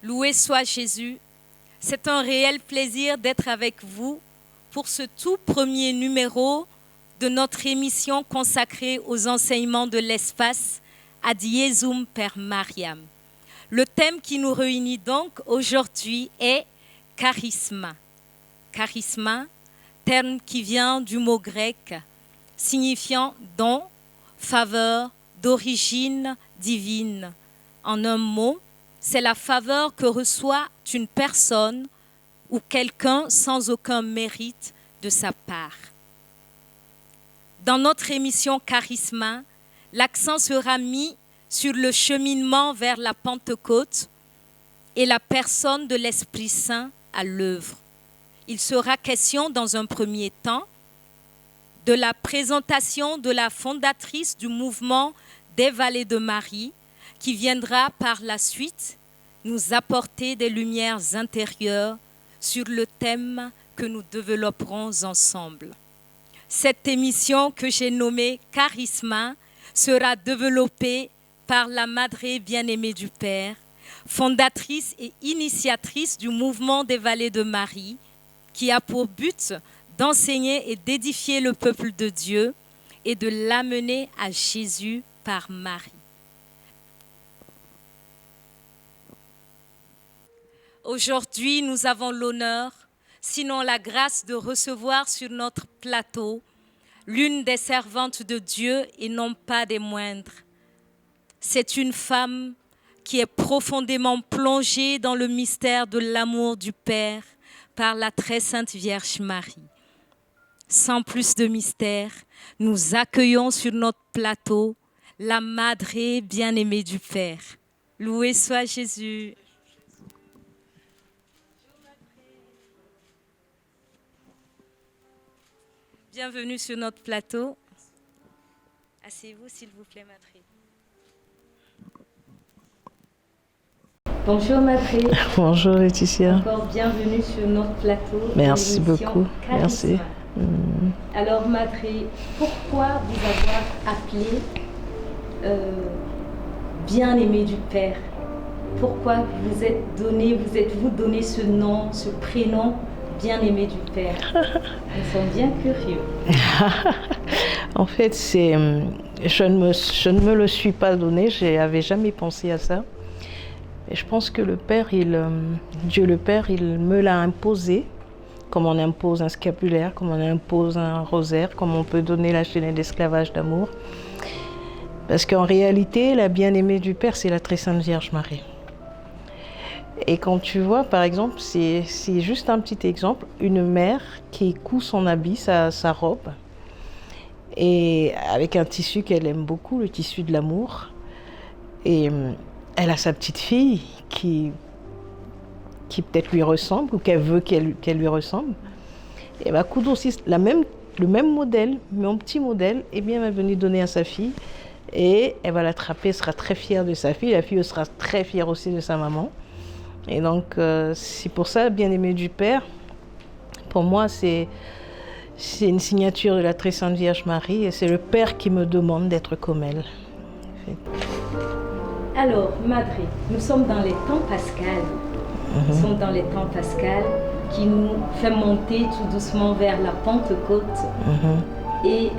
Loué soit Jésus. C'est un réel plaisir d'être avec vous pour ce tout premier numéro de notre émission consacrée aux enseignements de l'espace Ad Iesum per Mariam. Le thème qui nous réunit donc aujourd'hui est charisma. Charisma, terme qui vient du mot grec signifiant don, faveur, d'origine divine. En un mot, c'est la faveur que reçoit une personne ou quelqu'un sans aucun mérite de sa part. Dans notre émission Charisma, l'accent sera mis sur le cheminement vers la Pentecôte et la personne de l'Esprit Saint à l'œuvre. Il sera question dans un premier temps de la présentation de la fondatrice du mouvement des Vallées de Marie, qui viendra par la suite nous apporter des lumières intérieures sur le thème que nous développerons ensemble. Cette émission que j'ai nommée Charisma sera développée par la Madre bien-aimée du Père, fondatrice et initiatrice du mouvement des Vallées de Marie, qui a pour but d'enseigner et d'édifier le peuple de Dieu et de l'amener à Jésus par Marie. Aujourd'hui, nous avons l'honneur, sinon la grâce, de recevoir sur notre plateau l'une des servantes de Dieu et non pas des moindres. C'est une femme qui est profondément plongée dans le mystère de l'amour du Père par la très sainte Vierge Marie. Sans plus de mystère, nous accueillons sur notre plateau la Madre bien-aimée du Père. Loué soit Jésus. Bienvenue sur notre plateau. Asseyez-vous, s'il vous plaît, Madre. Bonjour, Madre. Bonjour, Laetitia. Encore bienvenue sur notre plateau. Merci beaucoup. Charisma. Merci. Alors, Madre, pourquoi vous avoir appelé bien-aimée du Père? Pourquoi vous êtes-vous donné ce nom, ce prénom, bien-aimé du Père? Nous sommes bien curieux. En fait, je ne me le suis pas donné, je n'avais jamais pensé à ça. Et je pense que le Père, Dieu le Père, il me l'a imposé, comme on impose un scapulaire, comme on impose un rosaire, comme on peut donner la chaîne d'esclavage d'amour. Parce qu'en réalité, la bien-aimée du Père, c'est la très sainte Vierge Marie. Et quand tu vois, par exemple, c'est juste un petit exemple, une mère qui coud son habit, sa robe, et avec un tissu qu'elle aime beaucoup, le tissu de l'amour. Et elle a sa petite fille qui peut-être lui ressemble, ou qu'elle veut qu'elle lui ressemble. Et elle va coudre aussi le même modèle, mon petit modèle, et bien elle va venir donner à sa fille. Et elle va l'attraper, elle sera très fière de sa fille, la fille sera très fière aussi de sa maman. Et donc, c'est pour ça, bien-aimée du Père, pour moi, c'est une signature de la très sainte Vierge Marie, et c'est le Père qui me demande d'être comme elle. Alors, Madre, nous sommes dans les temps pascals. Nous sommes dans les temps pascals qui nous fait monter tout doucement vers la Pentecôte. Et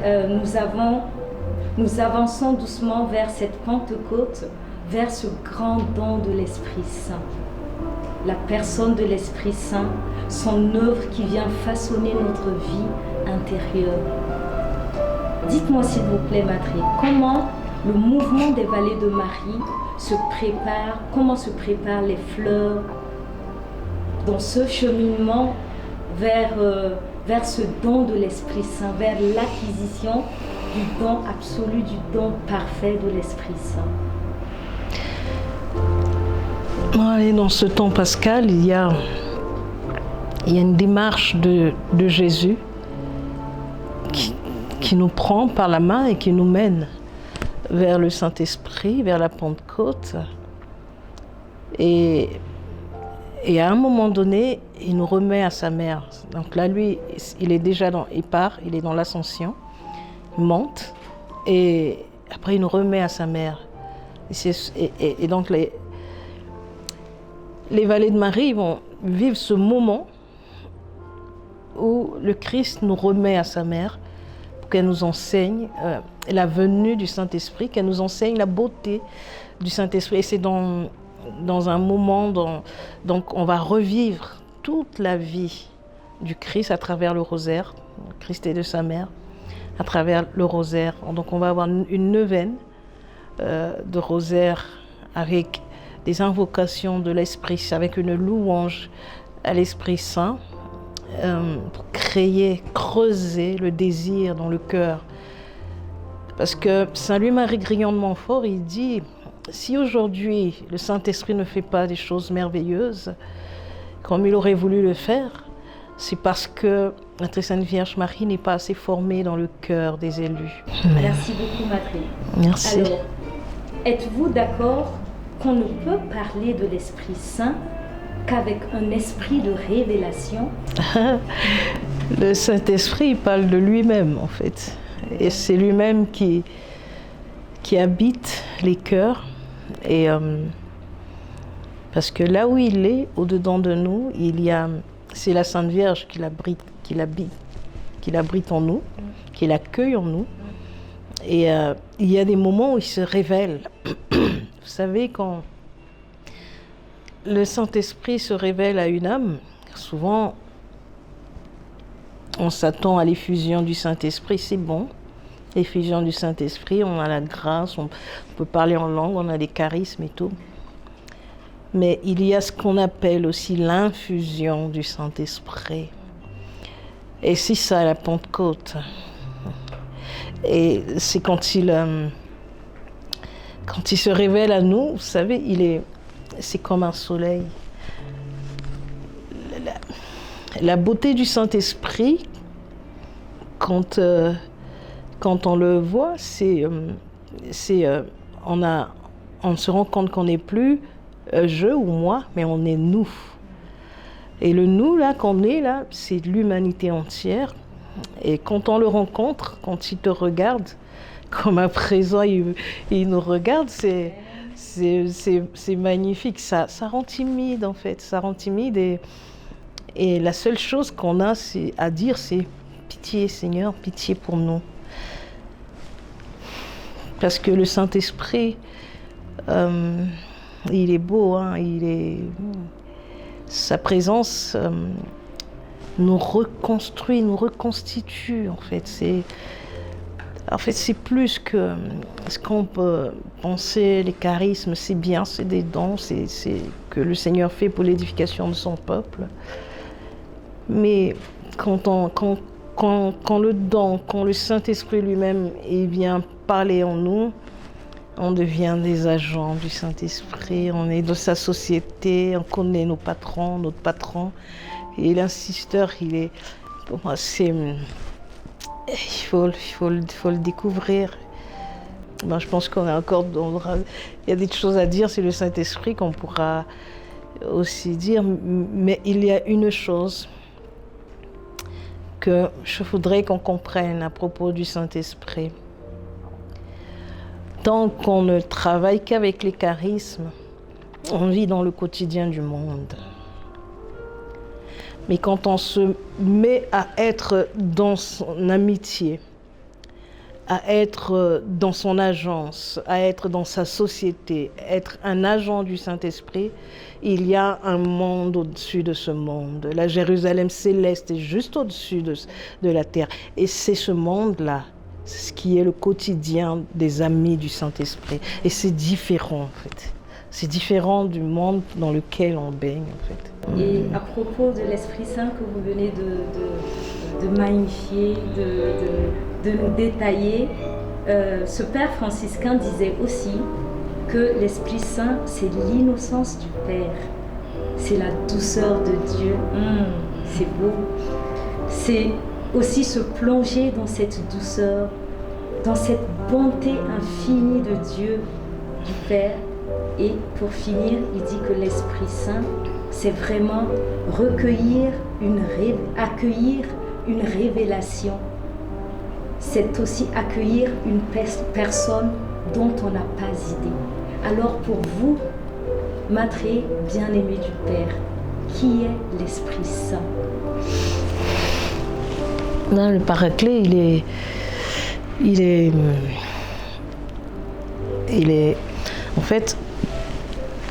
nous avançons doucement vers cette Pentecôte, vers ce grand don de l'Esprit Saint. La personne de l'Esprit Saint, son œuvre qui vient façonner notre vie intérieure. Dites-moi s'il vous plaît, Madre, comment le mouvement des Vallées de Marie se prépare, comment se préparent les fleurs dans ce cheminement vers ce don de l'Esprit Saint, vers l'acquisition du don absolu, du don parfait de l'Esprit Saint. Et dans ce temps pascal, il y a une démarche de Jésus qui nous prend par la main et qui nous mène vers le Saint-Esprit, vers la Pentecôte. Et à un moment donné, il nous remet à sa mère. Donc là, lui, il est dans l'ascension, il monte, et après il nous remet à sa mère. Et donc les valets de Marie vont vivre ce moment où le Christ nous remet à sa mère pour qu'elle nous enseigne la venue du Saint-Esprit, qu'elle nous enseigne la beauté du Saint-Esprit. Et c'est dans un moment, donc on va revivre toute la vie du Christ à travers le rosaire, le Christ et de sa mère, à travers le rosaire. Donc on va avoir une neuvaine de rosaire avec des invocations de l'Esprit, avec une louange à l'Esprit Saint, pour creuser le désir dans le cœur. Parce que Saint Louis-Marie Grignon de Montfort, il dit, si aujourd'hui le Saint-Esprit ne fait pas des choses merveilleuses, comme il aurait voulu le faire, c'est parce que la Très Sainte Vierge Marie n'est pas assez formée dans le cœur des élus. Merci beaucoup, Madeleine. Merci. Alors, êtes-vous d'accord qu'on ne peut parler de l'Esprit Saint qu'avec un esprit de révélation? Le Saint-Esprit, il parle de lui-même, en fait. Et c'est lui-même qui habite les cœurs. Et parce que là où il est, au-dedans de nous, c'est la Sainte Vierge qui l'abrite en nous, qui l'accueille en nous. Et il y a des moments où il se révèle. Vous savez, quand le Saint-Esprit se révèle à une âme, souvent on s'attend à l'effusion du Saint-Esprit, c'est bon. L'effusion du Saint-Esprit, on a la grâce, on peut parler en langue, on a des charismes et tout. Mais il y a ce qu'on appelle aussi l'infusion du Saint-Esprit. Et c'est ça la Pentecôte. Et c'est quand il se révèle à nous, vous savez, c'est comme un soleil. La beauté du Saint-Esprit, quand on le voit, on se rend compte qu'on n'est plus je ou moi, mais on est nous. Et le nous, là, qu'on est là, c'est l'humanité entière. Et quand on le rencontre, quand il te regarde, comme à présent il nous regarde, c'est magnifique. Ça rend timide, en fait. Ça rend timide. Et la seule chose qu'on a à dire, c'est pitié, Seigneur, pitié pour nous. Parce que le Saint-Esprit, il est beau, hein, sa présence nous reconstruit, nous reconstitue, en fait. C'est plus que ce qu'on peut penser, les charismes, c'est bien, c'est des dons, c'est que le Seigneur fait pour l'édification de son peuple. Mais quand le Saint-Esprit lui-même vient parler en nous, on devient des agents du Saint-Esprit, on est dans sa société, on connaît nos patrons, notre patron. Et l'insisteur, pour moi, il faut le découvrir. Je pense qu'on a encore, il y a des choses à dire, c'est le Saint-Esprit qu'on pourra aussi dire. Mais il y a une chose que je voudrais qu'on comprenne à propos du Saint-Esprit. Tant qu'on ne travaille qu'avec les charismes, on vit dans le quotidien du monde. Mais quand on se met à être dans son amitié, à être dans son agence, à être dans sa société, être un agent du Saint-Esprit, il y a un monde au-dessus de ce monde. La Jérusalem céleste est juste au-dessus de la terre. Et c'est ce monde-là, c'est ce qui est le quotidien des amis du Saint-Esprit. Et c'est différent, en fait. C'est différent du monde dans lequel on baigne, en fait. Et à propos de l'Esprit Saint que vous venez de magnifier, de nous détailler, ce père franciscain disait aussi que l'Esprit Saint, c'est l'innocence du Père. C'est la douceur de Dieu. C'est beau. C'est aussi se plonger dans cette douceur, dans cette bonté infinie de Dieu, du Père. Et pour finir, il dit que l'Esprit Saint, c'est vraiment accueillir une révélation. C'est aussi accueillir une personne dont on n'a pas idée. Alors pour vous, Matré, bien-aimé du Père, qui est l'Esprit Saint? Non, le Paraclet, il est... En fait,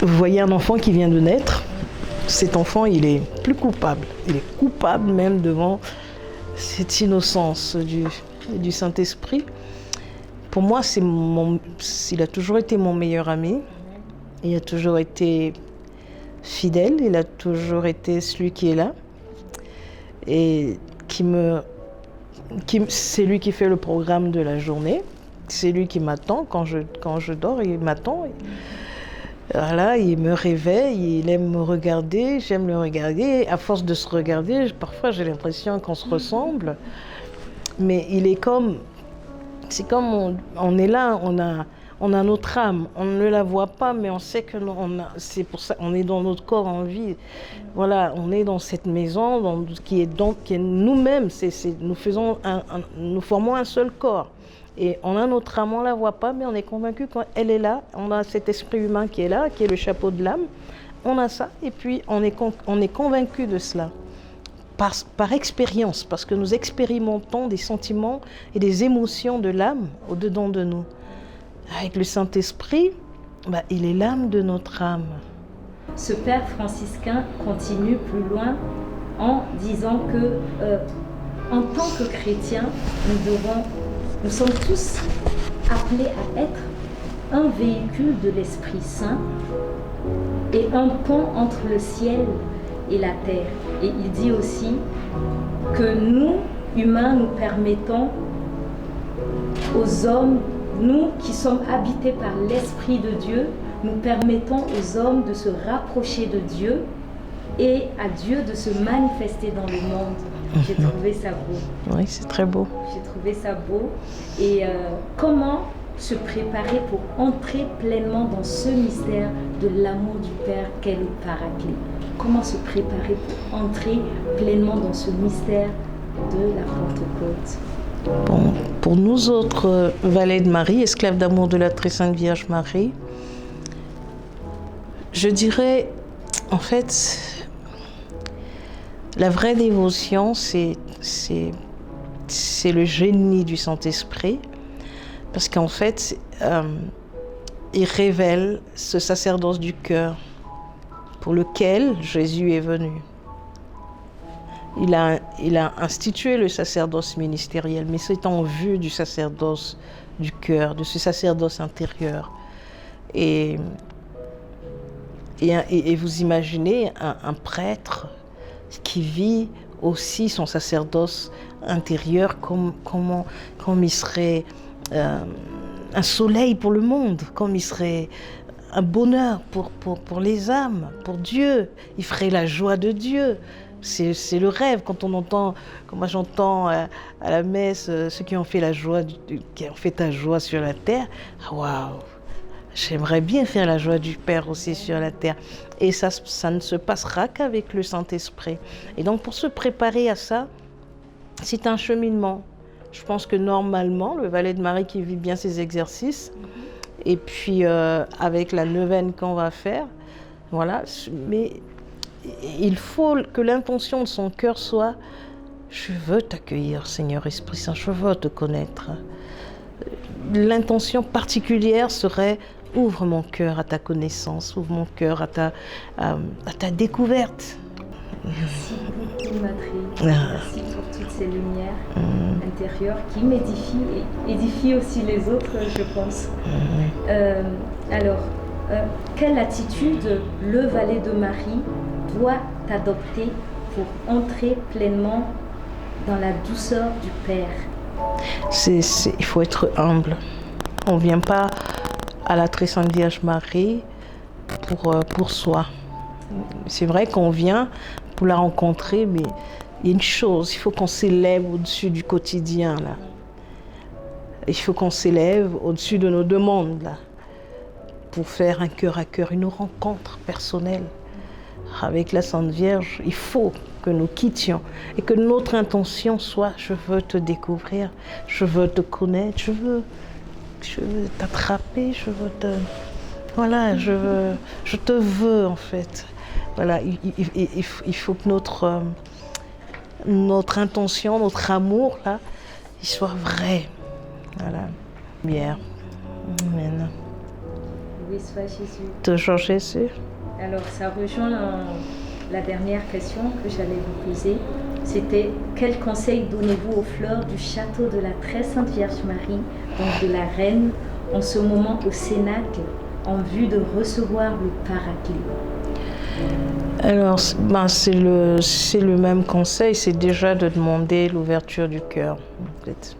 vous voyez un enfant qui vient de naître, cet enfant, il est plus coupable. Il est coupable même devant cette innocence du Saint-Esprit. Pour moi, il a toujours été mon meilleur ami. Il a toujours été fidèle. Il a toujours été celui qui est là. Et c'est lui qui fait le programme de la journée. C'est lui qui m'attend quand je dors. Il m'attend. Voilà, il me réveille, il aime me regarder, j'aime le regarder. À force de se regarder, parfois j'ai l'impression qu'on se ressemble. Mais c'est comme on est là, on a notre âme. On ne la voit pas, mais on sait que c'est pour ça, on est dans notre corps en vie. Voilà, on est dans cette maison qui est nous-mêmes. Nous formons un seul corps. Et on a notre âme, on ne la voit pas, mais on est convaincu qu'elle est là. On a cet esprit humain qui est là, qui est le chapeau de l'âme. On a ça, et puis on est convaincu de cela. Par expérience, parce que nous expérimentons des sentiments et des émotions de l'âme au-dedans de nous. Avec le Saint-Esprit, il est l'âme de notre âme. Ce père franciscain continue plus loin en disant que, en tant que chrétiens, nous sommes tous appelés à être un véhicule de l'Esprit Saint et un pont entre le ciel et la terre. Et il dit aussi que nous, humains, nous permettons aux hommes, nous qui sommes habités par l'Esprit de Dieu, nous permettons aux hommes de se rapprocher de Dieu et à Dieu de se manifester dans le monde. J'ai trouvé ça beau. Oui, c'est très beau. J'ai trouvé ça beau. Et comment se préparer pour entrer pleinement dans ce mystère de l'amour du Père qu'est le Paraclet? Comment se préparer pour entrer pleinement dans ce mystère de la Pentecôte? Bon, pour nous autres valets de Marie, esclaves d'amour de la très sainte Vierge Marie, je dirais, en fait, la vraie dévotion, c'est le génie du Saint-Esprit, parce qu'en fait, il révèle ce sacerdoce du cœur pour lequel Jésus est venu. Il a institué le sacerdoce ministériel, mais c'est en vue du sacerdoce du cœur, de ce sacerdoce intérieur. Et vous imaginez un prêtre qui vit aussi son sacerdoce intérieur comme il serait un soleil pour le monde, comme il serait un bonheur pour les âmes, pour Dieu. Il ferait la joie de Dieu. C'est le rêve quand moi j'entends à la messe ceux qui ont fait qui ont fait ta joie sur la terre. Waouh! J'aimerais bien faire la joie du Père aussi sur la terre. Et ça ne se passera qu'avec le Saint-Esprit. Et donc pour se préparer à ça, c'est un cheminement. Je pense que normalement, le valet de Marie qui vit bien ses exercices, et puis avec la neuvaine qu'on va faire, voilà. Mais il faut que l'intention de son cœur soit « Je veux t'accueillir, Seigneur Esprit Saint, je veux te connaître ». L'intention particulière serait « Ouvre mon cœur à ta connaissance, ouvre mon cœur à ta découverte ». Merci beaucoup, Matré. Merci pour toutes ces lumières intérieures qui m'édifient et édifient aussi les autres, je pense. Alors, quelle attitude le valet de Marie doit adopter pour entrer pleinement dans la douceur du Père? Il faut être humble. On ne vient pas à la très sainte Vierge Marie pour soi. C'est vrai qu'on vient pour la rencontrer, mais il y a une chose, il faut qu'on s'élève au-dessus du quotidien, là. Il faut qu'on s'élève au-dessus de nos demandes, là, pour faire un cœur à cœur, une rencontre personnelle avec la Sainte Vierge. Il faut que nous quittions et que notre intention soit « Je veux te découvrir, je veux te connaître, je veux t'attraper, je veux te... » voilà, je te veux en fait. Voilà, il faut que notre intention, notre amour là, il soit vrai. Voilà. Bien. Amen. Loué soit Jésus. Toujours Jésus. Alors, ça rejoint la dernière question que j'allais vous poser. C'était quel conseil donnez-vous aux fleurs du château de la Très Sainte Vierge Marie, donc de la Reine, en ce moment au Cénacle, en vue de recevoir le Paraclet? Alors, c'est le même conseil, c'est déjà de demander l'ouverture du cœur, en fait.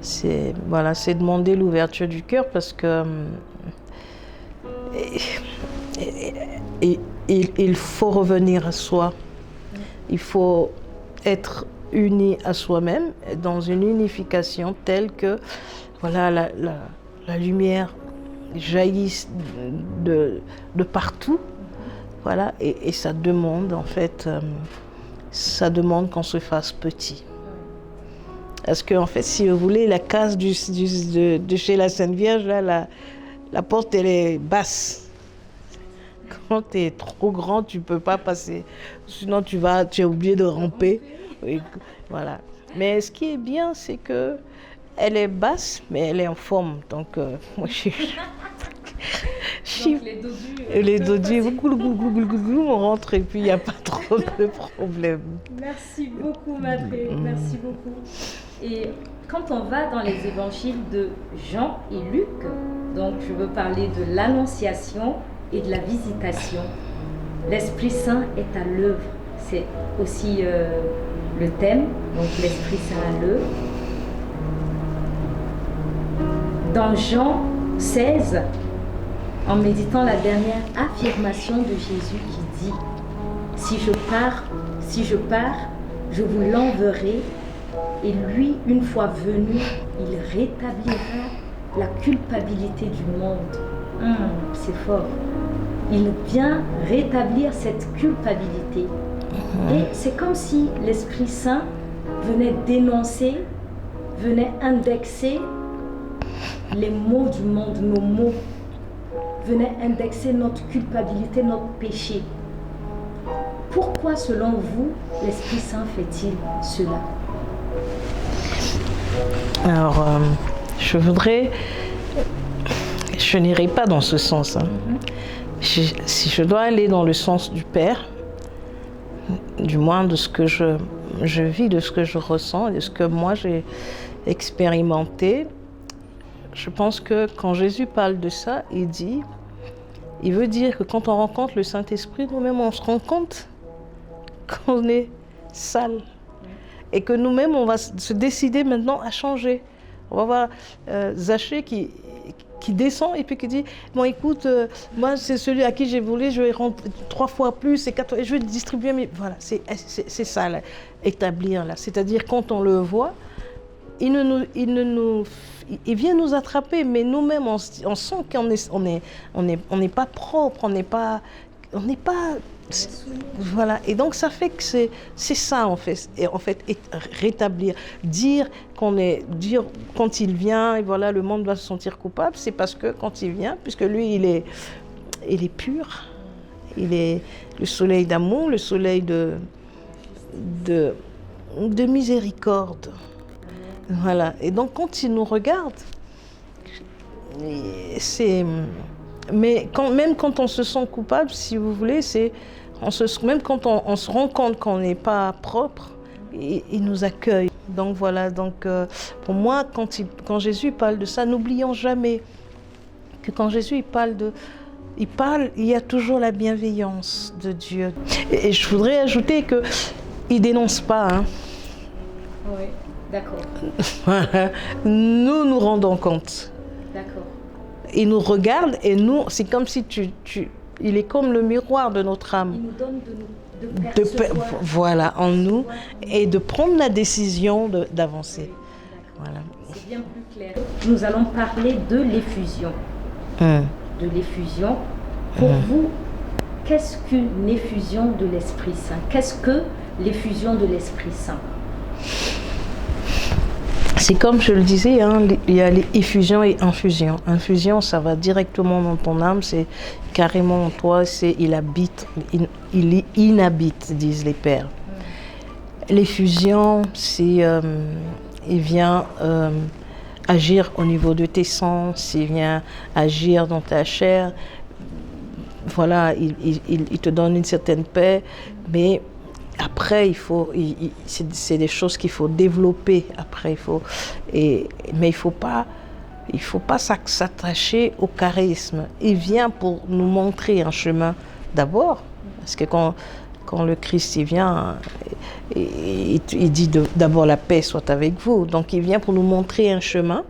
C'est demander l'ouverture du cœur parce que il faut revenir à soi. Il faut être uni à soi-même dans une unification telle que voilà, la lumière jaillisse de partout. Voilà, et ça demande en fait, qu'on se fasse petit. Parce que en fait, si vous voulez, la case de chez la Sainte Vierge, là, la porte elle est basse. Quand tu es trop grand, tu ne peux pas passer. Sinon, tu es obligé de ramper. Oui, voilà. Mais ce qui est bien, c'est que elle est basse, mais elle est en forme. Donc, moi, les dodus, on rentre et puis il n'y a pas trop de problèmes. Merci beaucoup, Madré. Merci beaucoup. Et quand on va dans les évangiles de Jean et Luc, donc je veux parler de l'Annonciation et de la Visitation, l'Esprit Saint est à l'œuvre. C'est aussi le thème, donc l'Esprit Saint à l'œuvre. Dans Jean 16, en méditant la dernière affirmation de Jésus qui dit « Si je pars, je vous l'enverrai, et lui, une fois venu, il rétablira la culpabilité du monde. » C'est fort. Il vient rétablir cette culpabilité. Et c'est comme si l'Esprit Saint venait dénoncer, venait indexer les maux du monde, nos maux, venait indexer notre culpabilité, notre péché. Pourquoi, selon vous, l'Esprit Saint fait-il cela? Alors, je n'irai pas dans ce sens. Hein. Si je dois aller dans le sens du Père, du moins de ce que je vis, de ce que je ressens, de ce que moi j'ai expérimenté, je pense que quand Jésus parle de ça, il veut dire que quand on rencontre le Saint-Esprit, nous-mêmes on se rend compte qu'on est sale et que nous-mêmes on va se décider maintenant à changer. On va voir Zachée qui descend et puis qui dit « Bon écoute, moi c'est celui à qui j'ai volé, je vais rendre 3 fois plus et 4 fois, je vais distribuer mes... » Voilà, c'est ça, là, établir là. C'est-à-dire quand on le voit, il vient nous attraper, mais nous-mêmes on sent qu'on n'est pas propre, on n'est pas voilà, et donc ça fait que c'est ça en fait, rétablir, dire quand il vient et voilà le monde doit se sentir coupable, c'est parce que quand il vient, puisque lui il est pur, il est le soleil d'amour, le soleil de miséricorde, voilà, et donc quand il nous regarde, mais même quand on se sent coupable, si vous voulez, même quand on se rend compte qu'on n'est pas propre, il nous accueille. Donc voilà, pour moi, quand Jésus parle de ça, n'oublions jamais que quand Jésus il y a toujours la bienveillance de Dieu. Et je voudrais ajouter qu'il ne dénonce pas. Hein. Oui, d'accord. Nous rendons compte. D'accord. Il nous regarde et nous, c'est comme si il est comme le miroir de notre âme. Il nous donne de percevoir. Voilà, en nous, et de prendre la décision d'avancer. Oui, voilà. C'est bien plus clair. Nous allons parler de l'effusion. De l'effusion. Pour vous, qu'est-ce qu'une effusion de l'Esprit Saint? Qu'est-ce que l'effusion de l'Esprit Saint? C'est comme je le disais, hein, il y a les effusions et infusions. Infusion, ça va directement dans ton âme, c'est carrément en toi, c'est il habite, il inhabite, disent les pères. L'effusion, c'est il vient agir au niveau de tes sens, il vient agir dans ta chair. Voilà, il te donne une certaine paix, mais après, c'est des choses qu'il faut développer. Après, mais il faut pas s'attacher au charisme. Il vient pour nous montrer un chemin d'abord, parce que quand le Christ il vient, il dit d'abord la paix soit avec vous. Donc il vient pour nous montrer un chemin.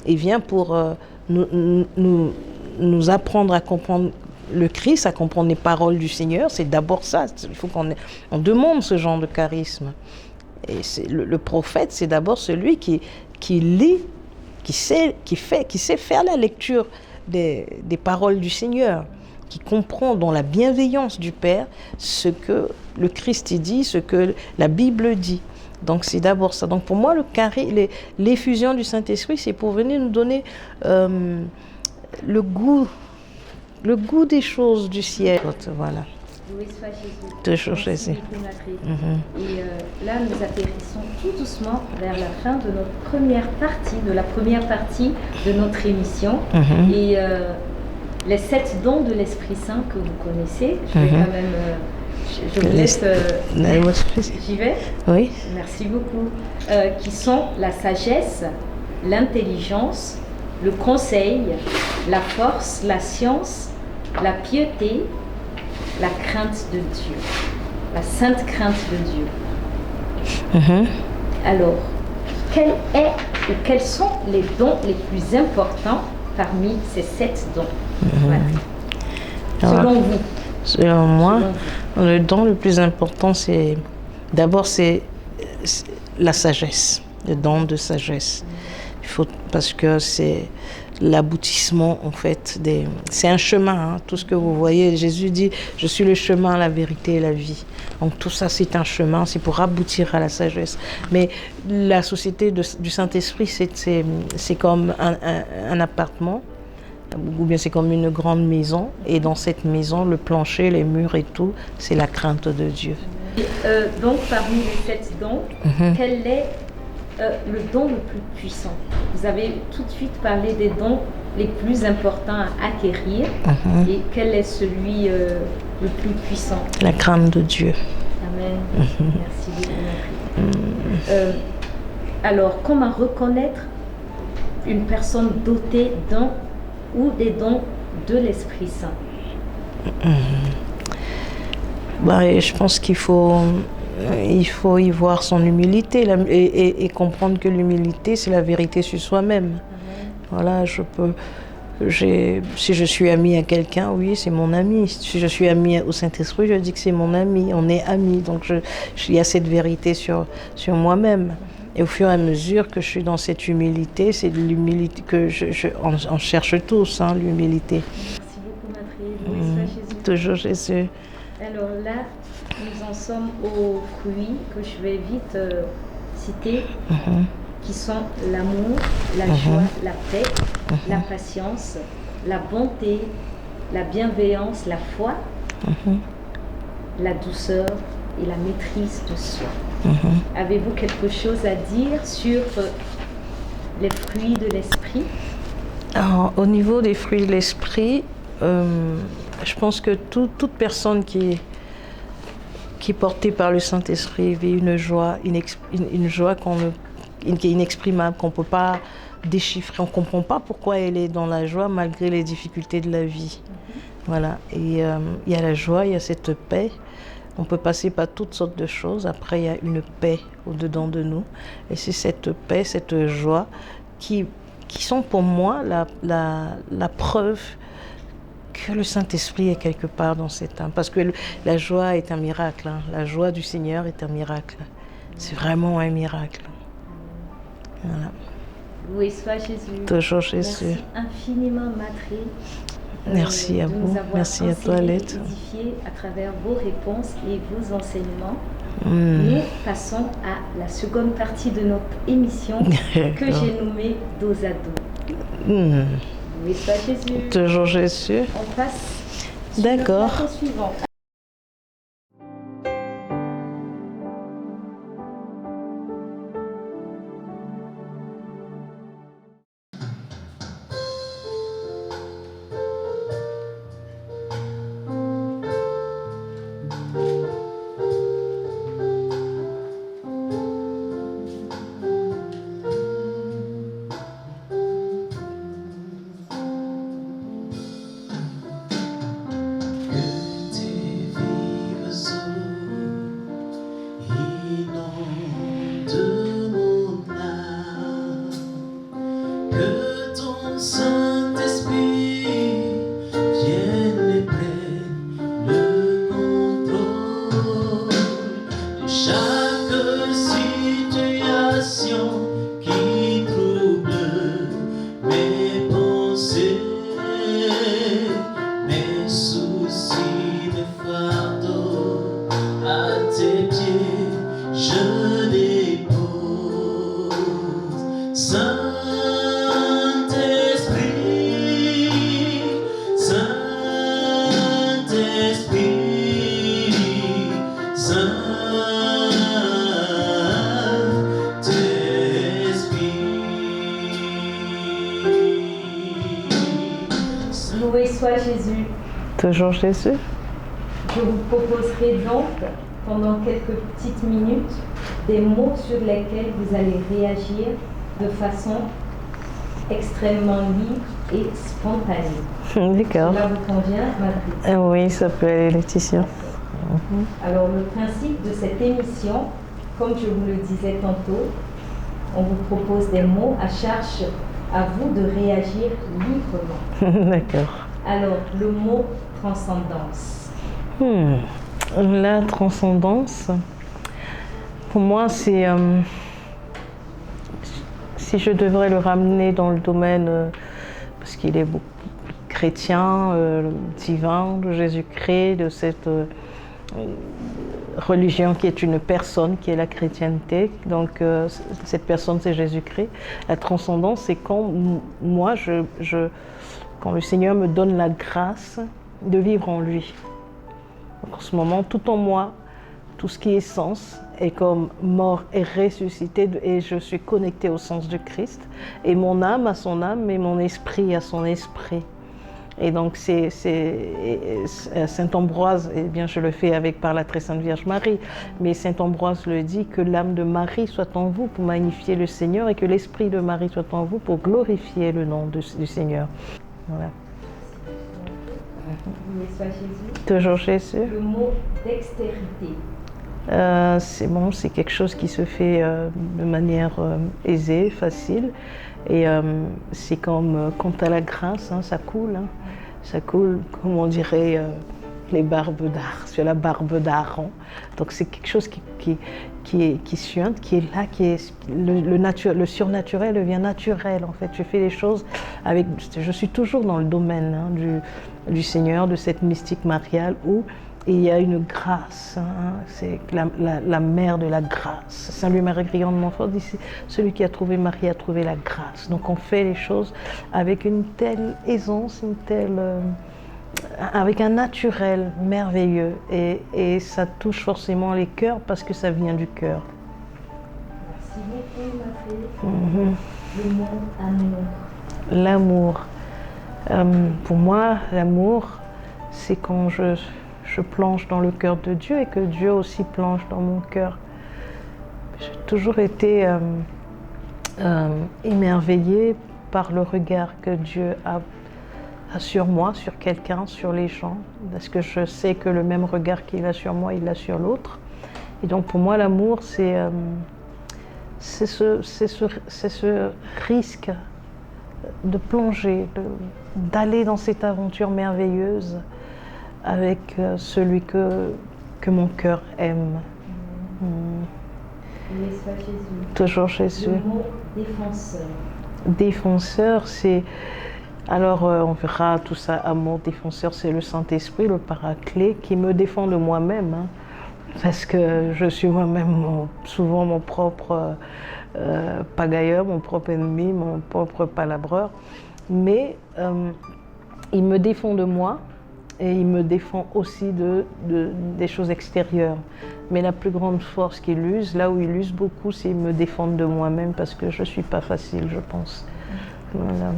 Il vient pour nous apprendre à comprendre le Christ, à comprendre les paroles du Seigneur. C'est d'abord ça. Il faut on demande ce genre de charisme. Et le prophète, c'est d'abord celui qui lit, qui sait faire la lecture des paroles du Seigneur, qui comprend dans la bienveillance du Père ce que le Christ dit, ce que la Bible dit. Donc c'est d'abord ça. Donc pour moi, l'effusion du Saint-Esprit, c'est pour venir nous donner le goût des choses du ciel. Voilà. Loué soit Jésus. Toujours Jésus. Et là, nous atterrissons tout doucement vers la fin de notre première partie de notre émission. Et les 7 dons de l'Esprit Saint que vous connaissez, je vais quand même... je vous laisse... J'y vais? Oui. Merci beaucoup. Qui sont la sagesse, l'intelligence, le conseil, la force, la science, la piété, la crainte de Dieu, la sainte crainte de Dieu. Alors, quels sont les dons les plus importants parmi ces 7 dons? Voilà. Selon vous? Selon moi, le don le plus important, c'est la sagesse, le don de sagesse. Parce que c'est l'aboutissement, en fait, c'est un chemin, hein, tout ce que vous voyez. Jésus dit, je suis le chemin, la vérité et la vie. Donc tout ça, c'est un chemin, c'est pour aboutir à la sagesse. Mais la société du Saint-Esprit, c'est comme un appartement, ou bien c'est comme une grande maison. Et dans cette maison, le plancher, les murs et tout, c'est la crainte de Dieu. Donc parmi les 7 dons, quel est le don le plus puissant? Vous avez tout de suite parlé des dons les plus importants à acquérir. Et quel est celui le plus puissant? La crainte de Dieu. Amen. Merci beaucoup. Alors, comment reconnaître une personne dotée d'un ou des dons de l'Esprit Saint? Je pense qu'il faut y voir son humilité et comprendre que l'humilité, c'est la vérité sur soi-même. Voilà, si je suis amie à quelqu'un, oui, c'est mon ami. Si je suis amie au Saint-Esprit, je dis que c'est mon ami. On est amis, donc il y a cette vérité sur moi-même. Et au fur et à mesure que je suis dans cette humilité, c'est de l'humilité que on cherche tous, hein, l'humilité. Merci beaucoup, Marie. Jésus. Toujours Jésus. Alors là, nous en sommes aux fruits que je vais vite citer, qui sont l'amour, la joie, la paix, la patience, la bonté, la bienveillance, la foi, la douceur et la maîtrise de soi. Avez-vous quelque chose à dire sur les fruits de l'esprit? Alors, au niveau des fruits de l'esprit, je pense que toute personne qui est portée par le Saint-Esprit vit une joie qui est inexprimable, qu'on ne peut pas déchiffrer. On ne comprend pas pourquoi elle est dans la joie malgré les difficultés de la vie. Voilà. Et il y a la joie, il y a cette paix. On peut passer par toutes sortes de choses. Après, il y a une paix au-dedans de nous. Et c'est cette paix, cette joie qui sont pour moi la preuve que le Saint-Esprit est quelque part dans cette âme. Parce que la joie est un miracle. Hein. La joie du Seigneur est un miracle. C'est vraiment un miracle. Voilà. Loué soit Jésus. Toujours Jésus. Merci infiniment, Matré. Merci à vous. Merci à toi, Lette. Édifié à travers vos réponses et vos enseignements. Nous passons à la seconde partie de notre émission que j'ai nommée Dos à dos. Oui, soit Jésus. Toujours Jésus. On passe sur D'accord. le plateau suivant. Loué soit Jésus. Toujours Jésus. Je vous proposerai donc, pendant quelques petites minutes, des mots sur lesquels vous allez réagir de façon extrêmement libre et spontanée. D'accord. Cela vous convient, Madrid? Oui, ça peut aller, Laetitia. Alors, le principe de cette émission, comme je vous le disais tantôt, on vous propose des mots, à charge à vous de réagir librement. D'accord. Alors, le mot transcendance. La transcendance, pour moi, c'est... si je devrais le ramener dans le domaine, parce qu'il est beaucoup chrétien, divin, de Jésus-Christ, de cette religion qui est une personne, qui est la chrétienté. Donc, cette personne, c'est Jésus-Christ. La transcendance, c'est quand moi, quand le Seigneur me donne la grâce de vivre en lui. Donc, en ce moment, tout en moi, tout ce qui est sens est comme mort et ressuscité, et je suis connectée au sens de Christ. Et mon âme à son âme, et mon esprit à son esprit. Et donc, Saint Ambroise, eh bien, je le fais par la très sainte Vierge Marie, mais Saint Ambroise le dit, que l'âme de Marie soit en vous pour magnifier le Seigneur, et que l'esprit de Marie soit en vous pour glorifier le nom du Seigneur. Voilà. Loué soit Jésus. Toujours Jésus. Le mot dextérité. C'est quelque chose qui se fait de manière aisée, facile. Et c'est comme quand tu as la grâce, hein, ça coule. Hein. Ça coule, comme on dirait, les barbes d'Aaron, sur la barbe d'Aaron. Donc c'est quelque chose qui suinte, qui est là, qui est le surnaturel devient naturel. En fait, je fais les choses avec. Je suis toujours dans le domaine du Seigneur, de cette mystique mariale où il y a une grâce. Hein, c'est la mère de la grâce. Saint Louis-Marie Grignon de Montfort dit celui qui a trouvé Marie a trouvé la grâce. Donc on fait les choses avec une telle aisance, avec un naturel merveilleux, et ça touche forcément les cœurs parce que ça vient du cœur. Merci beaucoup, ma fille. Le mot amour. L'amour. Pour moi, l'amour, c'est quand je plonge dans le cœur de Dieu et que Dieu aussi plonge dans mon cœur. J'ai toujours été émerveillée par le regard que Dieu a sur moi, sur quelqu'un, sur les gens, parce que je sais que le même regard qu'il a sur moi, il l'a sur l'autre. Et donc pour moi, l'amour, c'est ce risque de plonger, d'aller dans cette aventure merveilleuse avec celui que mon cœur aime. Loué soit Jésus. Toujours Jésus. Le mot défenseur. Défenseur, c'est... Alors, on verra tout ça, amour, défenseur, c'est le Saint-Esprit, le Paraclet, qui me défend de moi-même. Hein. parce que je suis moi-même souvent mon propre pagailleur, mon propre ennemi, mon propre palabreur. Mais il me défend de moi et il me défend aussi des choses extérieures. Mais la plus grande force qu'il use, là où il use beaucoup, c'est il me défendre de moi-même parce que je ne suis pas facile, je pense. Voilà.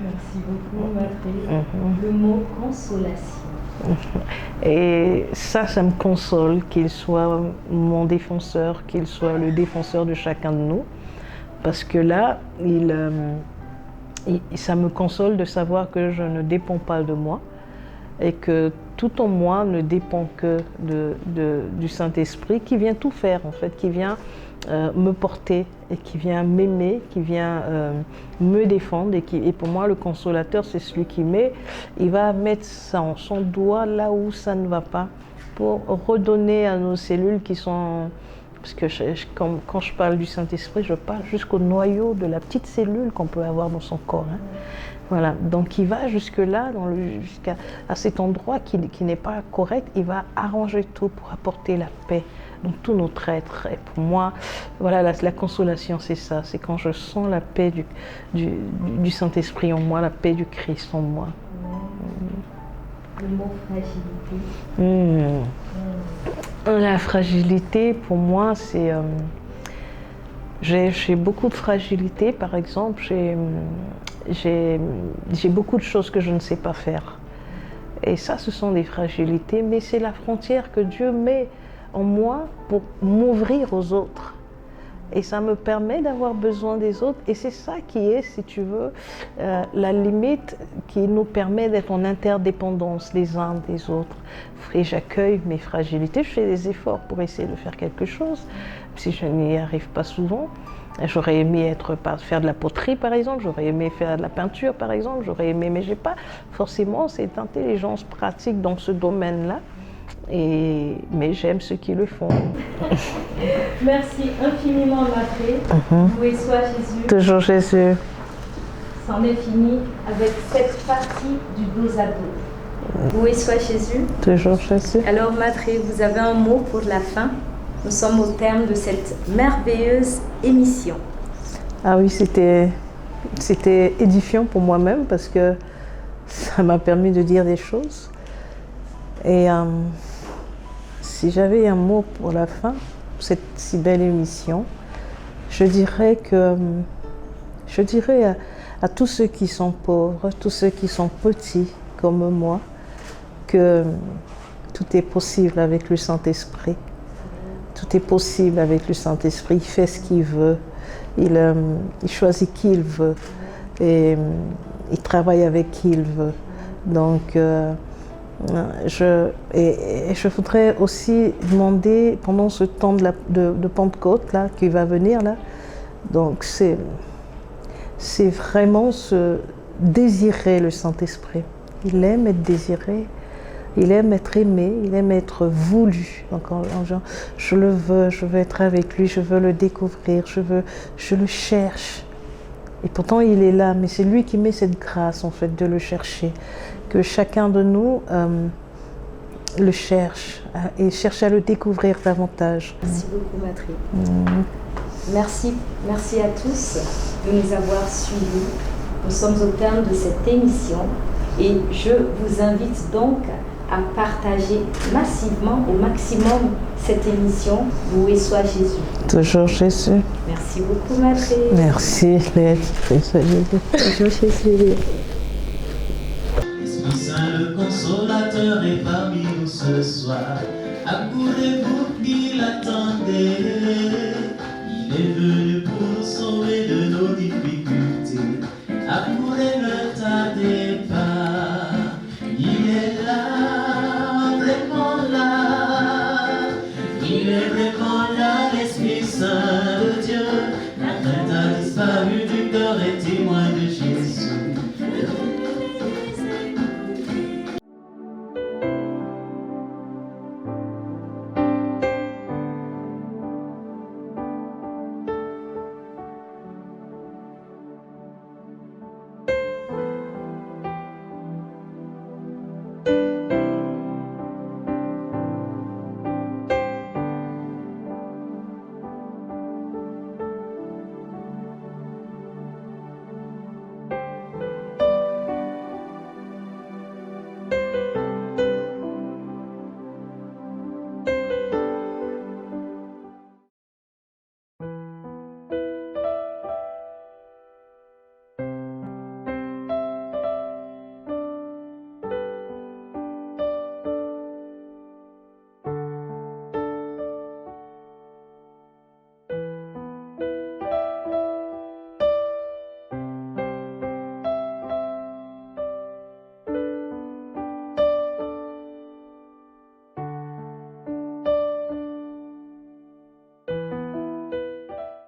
Merci beaucoup, Matré. Le mot consolation. Et ça me console qu'il soit mon défenseur, qu'il soit le défenseur de chacun de nous. Parce que là, ça me console de savoir que je ne dépends pas de moi et que tout en moi ne dépend que du Saint-Esprit qui vient tout faire en fait, qui vient me porter et qui vient m'aimer, qui vient me défendre et pour moi le consolateur c'est celui qui il va mettre son doigt là où ça ne va pas pour redonner à nos cellules qui sont, parce que quand je parle du Saint-Esprit je parle jusqu'au noyau de la petite cellule qu'on peut avoir dans son corps, hein. Voilà, donc il va jusque-là, jusqu'à cet endroit qui n'est pas correct, il va arranger tout pour apporter la paix dans tout notre être. Et pour moi, voilà, la consolation, c'est ça, c'est quand je sens la paix du Saint-Esprit en moi, la paix du Christ en moi. Le mot fragilité. La fragilité, pour moi, c'est... j'ai beaucoup de fragilité, par exemple, j'ai beaucoup de choses que je ne sais pas faire. Et ça, ce sont des fragilités, mais c'est la frontière que Dieu met en moi pour m'ouvrir aux autres. Et ça me permet d'avoir besoin des autres. Et c'est ça qui est, si tu veux, la limite qui nous permet d'être en interdépendance les uns des autres. Et j'accueille mes fragilités, je fais des efforts pour essayer de faire quelque chose. Si je n'y arrive pas souvent, j'aurais aimé faire de la poterie par exemple, j'aurais aimé faire de la peinture par exemple, j'aurais aimé, mais je n'ai pas forcément cette intelligence pratique dans ce domaine-là. Mais j'aime ceux qui le font. Merci infiniment, Matré. Loué soit Jésus. Toujours Jésus. C'en est fini avec cette partie du dos à dos. Loué soit Jésus. Toujours Jésus. Alors, Matré, vous avez un mot pour la fin? Nous sommes au terme de cette merveilleuse émission. Ah oui, c'était édifiant pour moi-même parce que ça m'a permis de dire des choses. Et si j'avais un mot pour la fin, pour cette si belle émission, je dirais à tous ceux qui sont pauvres, tous ceux qui sont petits comme moi, que tout est possible avec le Saint-Esprit. Tout est possible avec le Saint-Esprit. Il fait ce qu'il veut. Il choisit qui il veut. Et il travaille avec qui il veut. Donc, je voudrais aussi demander, pendant ce temps de Pentecôte là, qui va venir, là, donc c'est vraiment se désirer le Saint-Esprit. Il aime être désiré. Il aime être aimé, il aime être voulu. Donc, je le veux, je veux être avec lui, je veux le découvrir, je le cherche. Et pourtant, il est là, mais c'est lui qui met cette grâce, en fait, de le chercher. Que chacun de nous le cherche et cherche à le découvrir davantage. Merci beaucoup, Matré. Merci à tous de nous avoir suivis. Nous sommes au terme de cette émission et je vous invite donc à partager massivement, au maximum, cette émission. Loué soit Jésus. Toujours Jésus. Merci beaucoup, Matré. Merci, Léa. Toujours Jésus. Esprit Saint, le consolateur est parmi nous ce soir. Accourez-vous qu'il attendait.